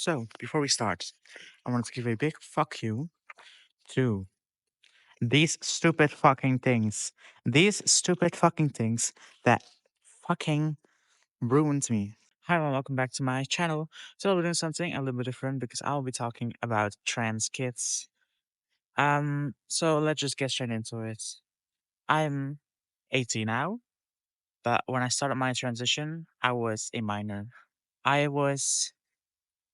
So, before we start, I want to give a big fuck you to these stupid fucking things. These stupid fucking things that fucking ruined me. Hi, everyone, welcome back to my channel. So, we're doing something a little bit different because I'll be talking about trans kids. So let's just get straight into it. I'm 18 now, but when I started my transition, I was a minor. I was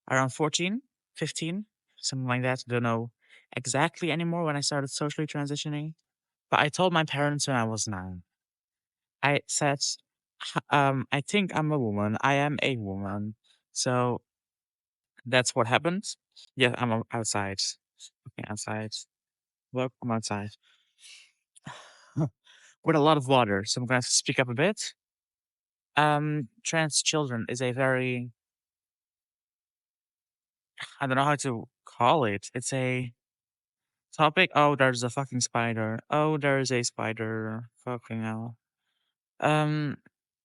around 14, 15, something like that. Don't know exactly anymore when I started socially transitioning. But I told my parents when I was 9. I said, I think I'm a woman. I am a woman. So that's what happened. Yeah, outside. Okay, outside. Look, I'm outside. With a lot of water. So I'm going to speak up a bit. Trans children is a very, I don't know how to call it. It's a topic. Oh, there's a fucking spider. Oh, there's a spider. Fucking hell. Um,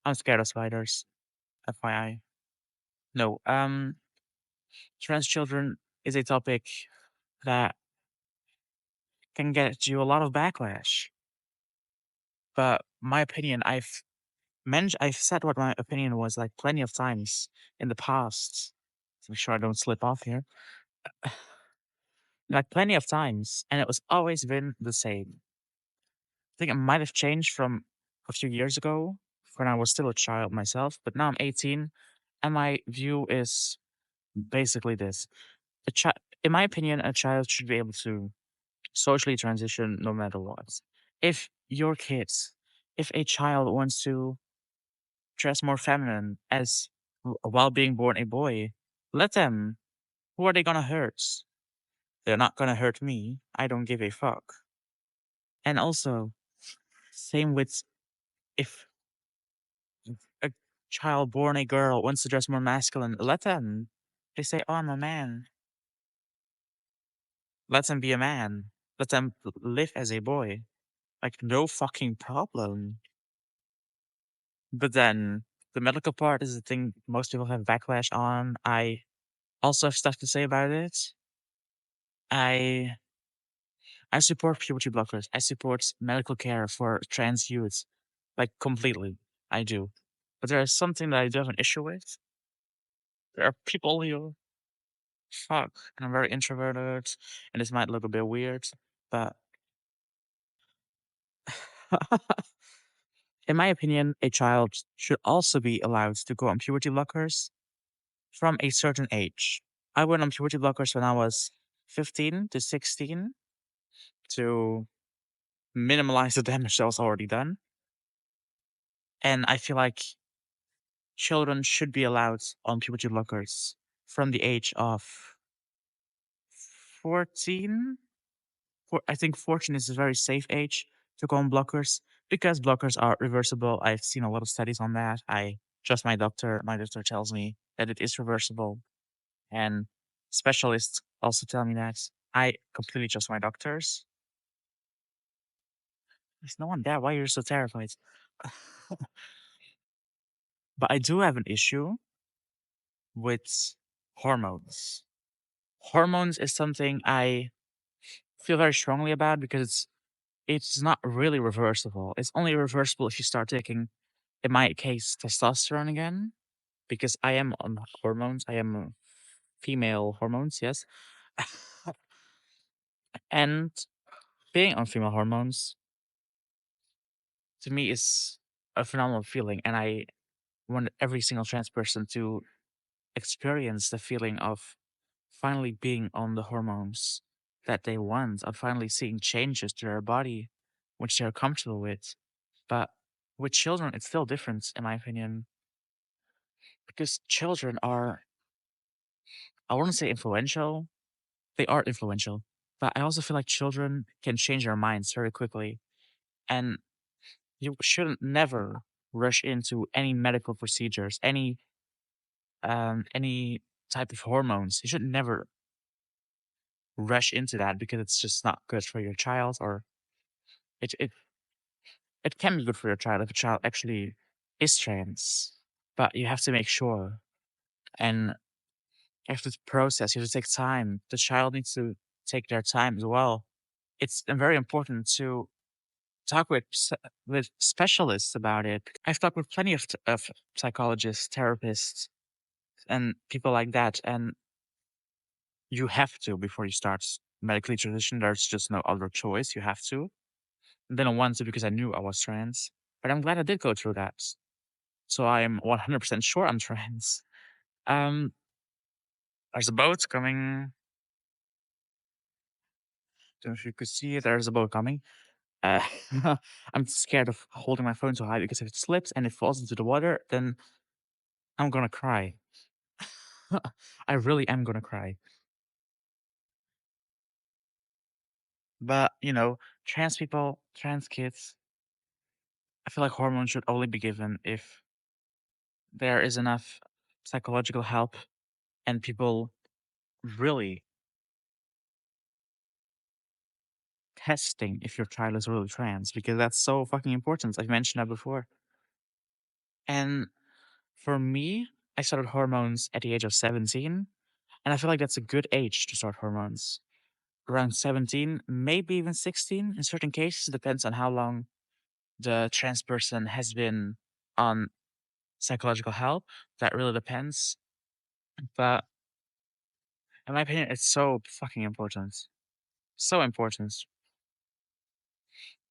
I'm scared of spiders. FYI. No. Trans children is a topic that can get you a lot of backlash. But my opinion, I've said what my opinion was like plenty of times in the past. To make sure I don't slip off here. Like plenty of times, and it was always been the same. I think it might have changed from a few years ago when I was still a child myself, but now I'm 18, and my view is basically this. In my opinion, a child should be able to socially transition no matter what. If your kids, if a child wants to dress more feminine while being born a boy, let them. Who are they gonna hurt? They're not gonna hurt me. I don't give a fuck. And also, same with if a child born a girl wants to dress more masculine, let them. They say, "Oh, I'm a man." Let them be a man. Let them live as a boy. Like, no fucking problem. But then the medical part is the thing most people have backlash on. I also have stuff to say about it. I I support puberty blockers. I support medical care for trans youths, like completely. I do. But there is something that I do have an issue with. There are people who fuck, and I'm very introverted, and this might look a bit weird, but in my opinion, a child should also be allowed to go on puberty blockers from a certain age. I went on puberty blockers when I was 15 to 16 to minimize the damage that was already done. And I feel like children should be allowed on puberty blockers from the age of 14. I think 14 is a very safe age to go on blockers because blockers are reversible. I've seen a lot of studies on that. I trust my doctor. My doctor tells me that it is reversible. And specialists also tell me that. I completely trust my doctors. There's no one there. Why are you so terrified? But I do have an issue with hormones. Hormones is something I feel very strongly about because it's not really reversible. It's only reversible if you start taking, in my case, testosterone again, because I am on hormones. I am female hormones, yes. And being on female hormones to me is a phenomenal feeling. And I want every single trans person to experience the feeling of finally being on the hormones that they want, of finally seeing changes to their body, which they're comfortable with. But with children, it's still different, in my opinion, because children are, I wouldn't say influential, they are influential, but I also feel like children can change their minds very quickly. And you shouldn't never rush into any medical procedures, any type of hormones. You should never rush into that because it's just not good for your child, or it it it can be good for your child if a child actually is trans, but you have to make sure. And You have to process, you have to take time. The child needs to take their time as well. It's very important to talk with specialists about it. I've talked with plenty of psychologists, therapists, and people like that, and you have to before you start medically transition. There's just no other choice. You have to. And then I wanted to because I knew I was trans, but I'm glad I did go through that. So I'm 100% sure I'm trans. Um, there's a boat coming. Don't know if you could see it. There's a boat coming. Uh, I'm scared of holding my phone too high because if it slips and it falls into the water, then I'm gonna cry. I really am gonna cry. But, trans people, trans kids, I feel like hormones should only be given if there is enough psychological help and people really testing if your child is really trans because that's so fucking important. I've mentioned that before. And for me, I started hormones at the age of 17, and I feel like that's a good age to start hormones. Around 17, maybe even 16 in certain cases, depends on how long the trans person has been on psychological help. That really depends. But in my opinion, it's so fucking important. So important.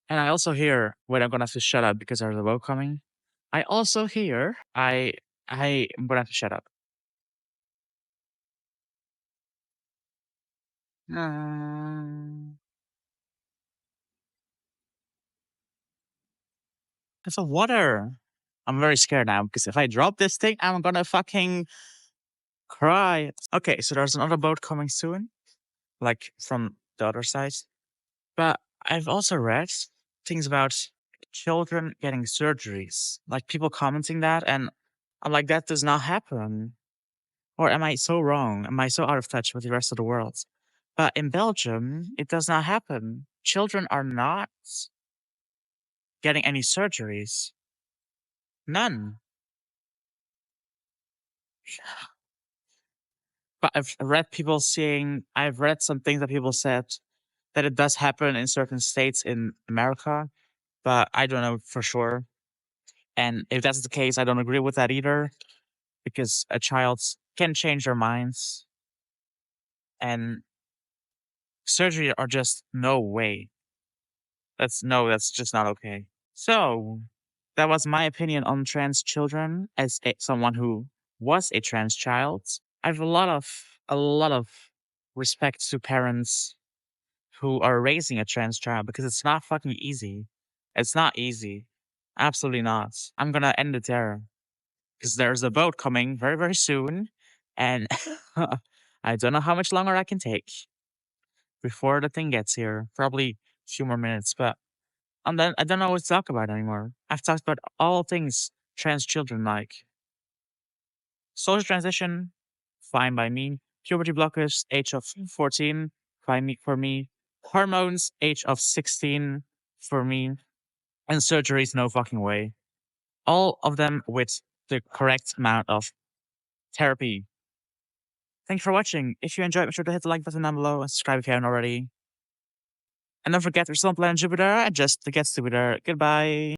And I also hear wait, I'm gonna have to shut up because there's a vote coming. I also hear I'm gonna have to shut up. It's a water. I'm very scared now because if I drop this thing, I'm gonna fucking cry. Okay, so there's another boat coming soon, like from the other side. But I've also read things about children getting surgeries, like people commenting that, and I'm like, that does not happen. Or am I so wrong? Am I so out of touch with the rest of the world? But in Belgium, it does not happen. Children are not getting any surgeries. None. But I've read some things that people said that it does happen in certain states in America, but I don't know for sure. And if that's the case, I don't agree with that either because a child can change their minds and surgery are just no way. That's just not okay. So that was my opinion on trans children as someone who was a trans child. I have a lot of respect to parents who are raising a trans child because it's not fucking easy. It's not easy. Absolutely not. I'm gonna end it there because there's a boat coming very, very soon. And I don't know how much longer I can take before the thing gets here. Probably a few more minutes, but I don't know what to talk about anymore. I've talked about all things trans children like. Social transition, fine by me. Puberty blockers, age of 14, fine for me. Hormones, age of 16, for me. And surgeries, no fucking way. All of them with the correct amount of therapy. Thank you for watching. If you enjoyed, make sure to hit the like button down below and subscribe if you haven't already. And don't forget, we're still on planet Jupiter and just to get stupider. Goodbye.